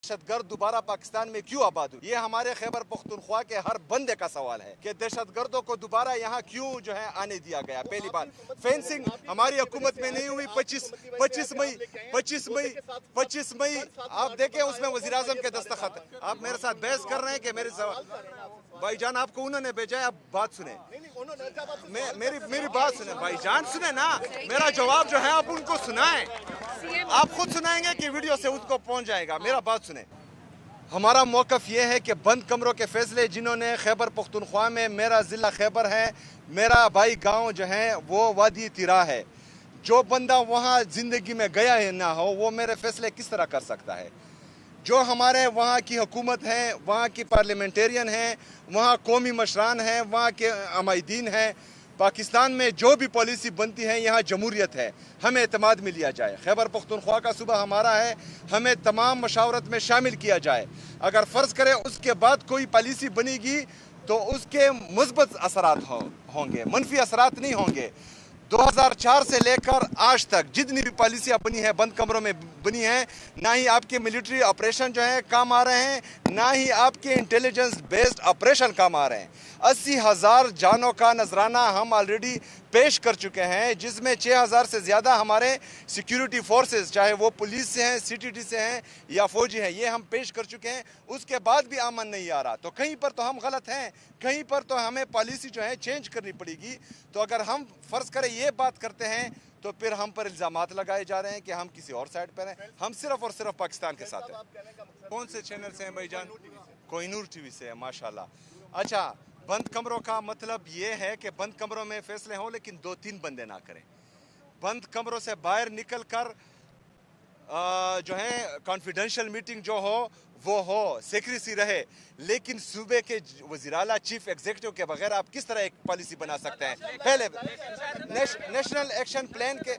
दहशत गर्द दोबारा पाकिस्तान में क्यों आबाद हुए? ये हमारे खैबर पख्तूनख्वा के हर बंदे का सवाल है कि दहशत गर्दों को दोबारा यहाँ क्यों जो है आने दिया गया। पहली बात, फेंसिंग हमारी हुकूमत में नहीं हुई। 25 मई आप देखें, उसमें वजीर आजम के दस्तखत। आप मेरे साथ बहस कर रहे हैं कि मेरे भाईजान आपको उन्होंने भेजा है, आप बात सुने, मेरी बात सुने भाईजान, सुने ना, मेरा जवाब जो है आप उनको सुनाएं। आप खुद सुनाएंगे कि वीडियो से उसको पहुंच जाएगा। मेरा बात सुने। हमारा मौक़िफ़ ये है कि बंद कमरों के फैसले जिन्होंने खैबर पख्तूनख्वा में, मेरा ज़िला खैबर है, मेरा भाई गांव जो है वो वादी तिरा है, जो बंदा वहाँ ज़िंदगी में गया है ना हो, वो मेरे फैसले किस तरह कर सकता है? जो हमारे वहाँ की हुकूमत है, वहाँ की पार्लियामेंटेरियन हैं, वहाँ कौमी मशरान हैं, वहाँ के अमायदीन हैं, पाकिस्तान में जो भी पॉलिसी बनती है यहाँ जमहूरियत है, हमें एतमाद में लिया जाए। खैबर पख्तूनख्वा का सूबा हमारा है, हमें तमाम मशावरत में शामिल किया जाए। अगर फ़र्ज़ करें उसके बाद कोई पॉलिसी बनेगी तो उसके मुस्बत असरात होंगे, मनफी असरात नहीं होंगे। 2004 से लेकर आज तक जितनी भी पॉलिसियाँ बनी है बंद कमरों में बनी है, ना ही आपके मिलिट्री ऑपरेशन जो है काम आ रहे हैं, ना ही आपके इंटेलिजेंस बेस्ड ऑपरेशन काम आ रहे हैं। 80,000 जानों का नजराना हम ऑलरेडी पेश कर चुके हैं, जिसमें 6,000 से ज़्यादा हमारे सिक्योरिटी फोर्सेस, चाहे वो पुलिस से हैं, CTT से हैं या फौजी हैं, ये हम पेश कर चुके हैं। उसके बाद भी अमन नहीं आ रहा, तो कहीं पर तो हम गलत हैं, कहीं पर तो हमें पॉलिसी जो है चेंज करनी पड़ेगी। तो अगर हम फ़र्ज़ करें ये बात करते हैं तो फिर हम पर इल्ज़ामात लगाए जा रहे हैं कि हम किसी और साइड पर हैं। हम सिर्फ़ और सिर्फ पाकिस्तान के साथ हैं। कौन से चैनल से हैं भाईजान? कोहिनूर TV से है, माशाल्लाह। अच्छा, बंद कमरों का मतलब ये है कि बंद कमरों में फैसले हों लेकिन 2-3 बंदे ना करें। बंद कमरों से बाहर निकल कर जो है कॉन्फिडेंशियल मीटिंग जो हो वो हो, सेक्रेसी रहे, लेकिन सूबे के वज़ीर आला चीफ एग्जीक्यूटिव के बगैर आप किस तरह एक पॉलिसी बना सकते हैं? पहले नेशनल एक्शन प्लान के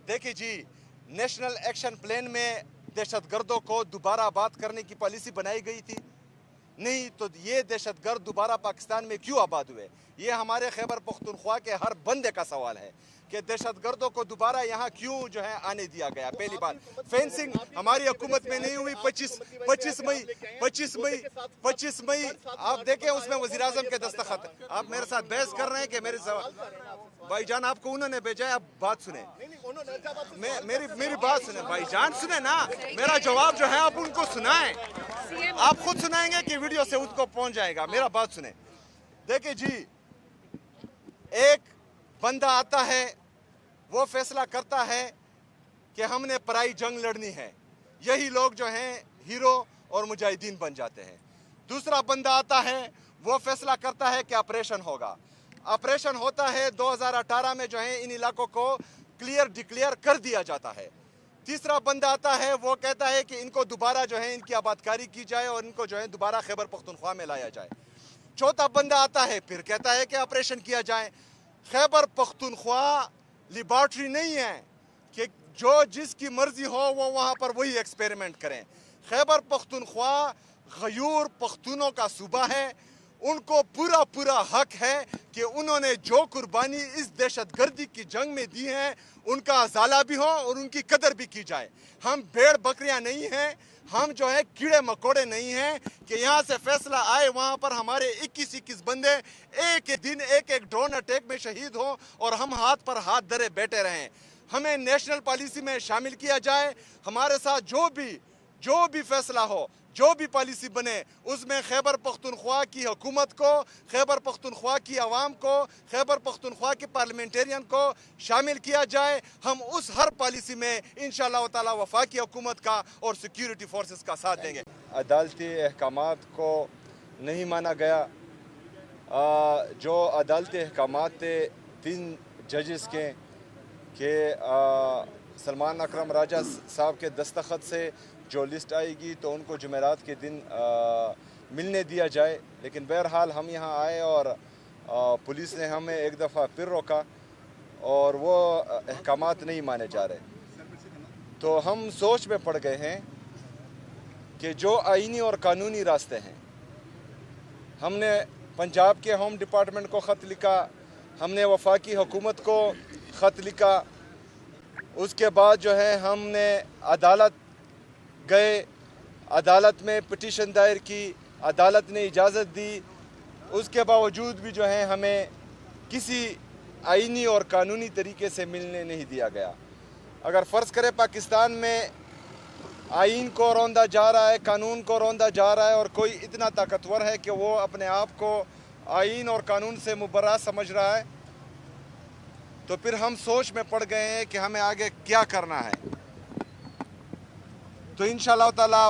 देखिए जी, नेशनल एक्शन प्लान में दहशत गर्दों को दोबारा आबाद करने की पॉलिसी बनाई गई थी नहीं, तो ये दहशत गर्द दोबारा पाकिस्तान में क्यों आबाद हुए? ये हमारे खैबर पख्तूनख्वा के हर बंदे का सवाल है कि दहशत गर्दों को दोबारा यहाँ क्यों जो है आने दिया गया। पहली बात, फेंसिंग हमारी हुकूमत में नहीं हुई। 25 मई आप देखें, उसमें वज़ीर आज़म के दस्तखत। आप मेरे साथ बहस कर रहे हैं कि मेरे भाईजान आपको उन्होंने भेजा है, आप बात सुने, मेरी बात सुने भाईजान, सुने ना, मेरा जवाब जो है आप उनको सुनाएं। आप खुद सुनाएंगे कि वीडियो से उसको पहुंच जाएगा। मेरा बात सुने। देखिए जी, एक बंदा आता है, वो फैसला करता है कि हमने पराई जंग लड़नी है, यही लोग जो हैं हीरो और मुजाहिदीन बन जाते हैं। दूसरा बंदा आता है, वो फैसला करता है कि ऑपरेशन होगा। ऑपरेशन होता है, 2018 में जो है इन इलाकों को डिक्लेयर कर दिया जाता है। तीसरा बंदा आता है, वो कहता है कि इनको दोबारा जो है इनकी आबादकारी की जाए और इनको जो है दोबारा खैबर पख्तूनख्वा में लाया जाए। चौथा बंदा आता है, फिर कहता है कि ऑपरेशन किया जाए। खैबर पख्तूनख्वा लेबॉर्ट्री नहीं है कि जो जिसकी मर्जी हो वो वहाँ पर वही एक्सपेरिमेंट करें। खैबर पख्तूनख्वा गयूर पख्तूनों का सूबा है, उनको पूरा हक है कि उन्होंने जो कुर्बानी इस दहशत गर्दी की जंग में दी है उनका अजाला भी हो और उनकी कदर भी की जाए। हम भेड़ बकरियां नहीं हैं, हम जो है कीड़े मकोड़े नहीं हैं कि यहाँ से फैसला आए वहाँ पर हमारे 21 बंदे एक दिन एक ड्रोन अटैक में शहीद हो और हम हाथ पर हाथ धरे बैठे रहें। हमें नेशनल पॉलिसी में शामिल किया जाए। हमारे साथ जो भी फैसला हो, जो भी पॉलिसी बने, उसमें खैबर पख्तूनख्वा की हुकूमत को, खैबर पख्तूनख्वा की आवाम को, खैबर पख्तूनख्वा के पार्लियामेंटेरियन को शामिल किया जाए। हम उस हर पॉलिसी में इंशाअल्लाह ताला वफाकी हुकूमत का और सिक्योरिटी फोर्सेस का साथ देंगे। अदालती अहकामात को नहीं माना गया। जो अदालती अहकामात थे 3 जजेस के सलमान अकरम राजा साहब के दस्तखत से जो लिस्ट आएगी तो उनको जुमेरात के दिन मिलने दिया जाए। लेकिन बहरहाल हम यहाँ आए और पुलिस ने हमें एक दफ़ा फिर रोका और वो अहकामात नहीं माने जा रहे। तो हम सोच में पड़ गए हैं कि जो आईनी और कानूनी रास्ते हैं, हमने पंजाब के होम डिपार्टमेंट को ख़त लिखा, हमने वफाकी हुकूमत को ख़त लिखा اس کے بعد جو ہے ہم نے عدالت گئے، عدالت میں پٹیشن دائر کی، عدالت نے اجازت دی، اس کے باوجود بھی جو ہے ہمیں کسی آئینی اور قانونی طریقے سے ملنے نہیں دیا گیا۔ اگر فرض کرے پاکستان میں آئین کو روندا جا رہا ہے، قانون کو روندا جا رہا ہے، اور کوئی اتنا طاقتور ہے کہ وہ اپنے آپ کو آئین اور قانون سے مبرا سمجھ رہا ہے، تو پھر ہم سوچ میں پڑ گئے ہیں کہ ہمیں آگے کیا کرنا ہے۔ تو انشاءاللہ تعالی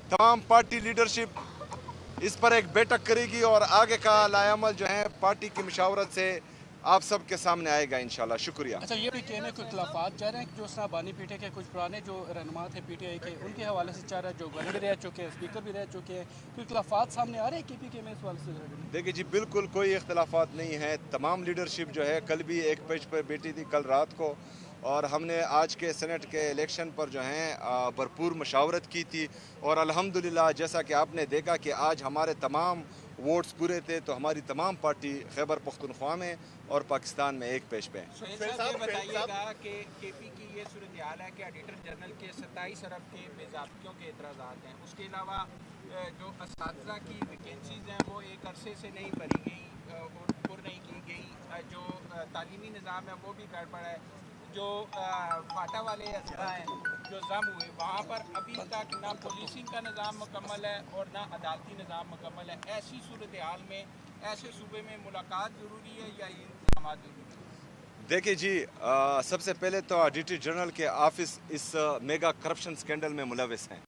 تمام پارٹی لیڈرشپ اس پر ایک بیٹھک کرے گی اور آگے کا لائحہ عمل جو ہے پارٹی کی مشاورت سے آپ سب کے سامنے آئے گا انشاءاللہ۔ شکریہ۔ اچھا، یہ بھی کہنے کوئی اختلافات چاہ رہے ہیں کہ جو اس طرح بانی پی ٹی آئی کے کچھ پرانے جو رہنما تھے پی ٹی آئی کے، ان کے حوالے سے چاہ رہا ہے، جو گورنر بھی رہ چکے ہیں، اسپیکر بھی رہ چکے ہیں، کوئی اختلافات سامنے آ رہے ہیں کے پی کے میں اس حوالے سے؟ دیکھیں جی، بالکل کوئی اختلافات نہیں ہے۔ تمام لیڈرشپ جو ہے کل بھی ایک پیج پر بیٹھی تھی، کل رات کو، اور ہم نے آج کے سینٹ کے الیکشن پر جو ہیں بھرپور مشاورت کی تھی، اور الحمدللہ جیسا کہ آپ نے دیکھا کہ آج ہمارے تمام ووٹس پورے تھے، تو ہماری تمام پارٹی خیبر پختونخوا میں اور پاکستان میں ایک پیج پہ ہیں۔ سہیل صاحب، یہ بتائیے گا کہ کے پی کی یہ صورتحال ہے کہ ایڈیٹر جنرل کے 27 ارب کے بے ضابطگیوں کے اعتراضات ہیں، اس کے علاوہ جو اساتذہ کی ویکینسیز ہیں وہ ایک عرصے سے نہیں بھری گئی اور پر نہیں کی گئی، جو تعلیمی نظام ہے وہ بھی گڑبڑ ہے، جو فاٹا والے اضلاع ہیں جو ضم ہوئے وہاں پر ابھی تک نہ پولیسنگ کا نظام مکمل ہے اور نہ عدالتی نظام مکمل ہے۔ ایسی صورتحال میں ایسے صوبے میں ملاقات ضروری ہے یا یہ انتظامات ضروری ہے؟ دیکھیں جی، سب سے پہلے تو آڈیٹر جنرل کے آفس اس میگا کرپشن سکینڈل میں ملوث ہیں،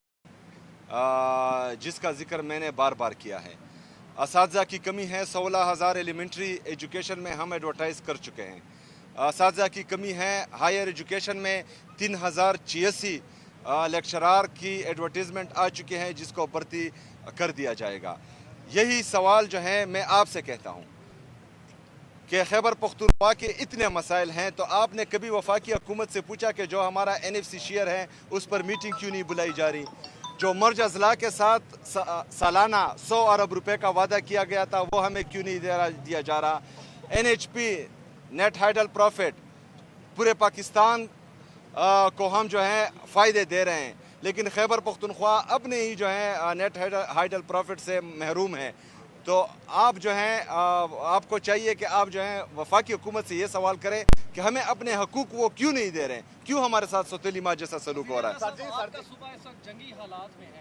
جس کا ذکر میں نے بار بار کیا ہے۔ اساتذہ کی کمی ہے، 16,000 ایلیمنٹری ایجوکیشن میں ہم ایڈورٹائز کر چکے ہیں۔ اساتذہ کی کمی ہے، ہائر ایجوکیشن میں 3,086 لیکچرار کی ایڈورٹیزمنٹ آ چکے ہیں، جس کو بھرتی کر دیا جائے گا۔ یہی سوال جو ہے میں آپ سے کہتا ہوں کہ خیبر پختونخوا کے اتنے مسائل ہیں، تو آپ نے کبھی وفاقی حکومت سے پوچھا کہ جو ہمارا NFC شیئر ہے اس پر میٹنگ کیوں نہیں بلائی جا رہی؟ جو مرج اضلاع کے ساتھ سالانہ 100 ارب روپے کا وعدہ کیا گیا تھا وہ ہمیں کیوں نہیں دیا جا رہا؟ NHP نیٹ ہائیڈل پروفٹ پورے پاکستان کو ہم جو ہیں فائدے دے رہے ہیں، لیکن خیبر پختونخوا اپنے ہی جو ہے نیٹ ہائیڈل پروفٹ سے محروم ہے۔ تو آپ جو ہیں آپ کو چاہیے کہ آپ جو ہیں وفاقی حکومت سے یہ سوال کریں کہ ہمیں اپنے حقوق وہ کیوں نہیں دے رہے ہیں، کیوں ہمارے ساتھ سوتیلی ماں جیسا سلوک ہو رہا ہے۔ صوبہ اس وقت جنگی حالات میں ہے۔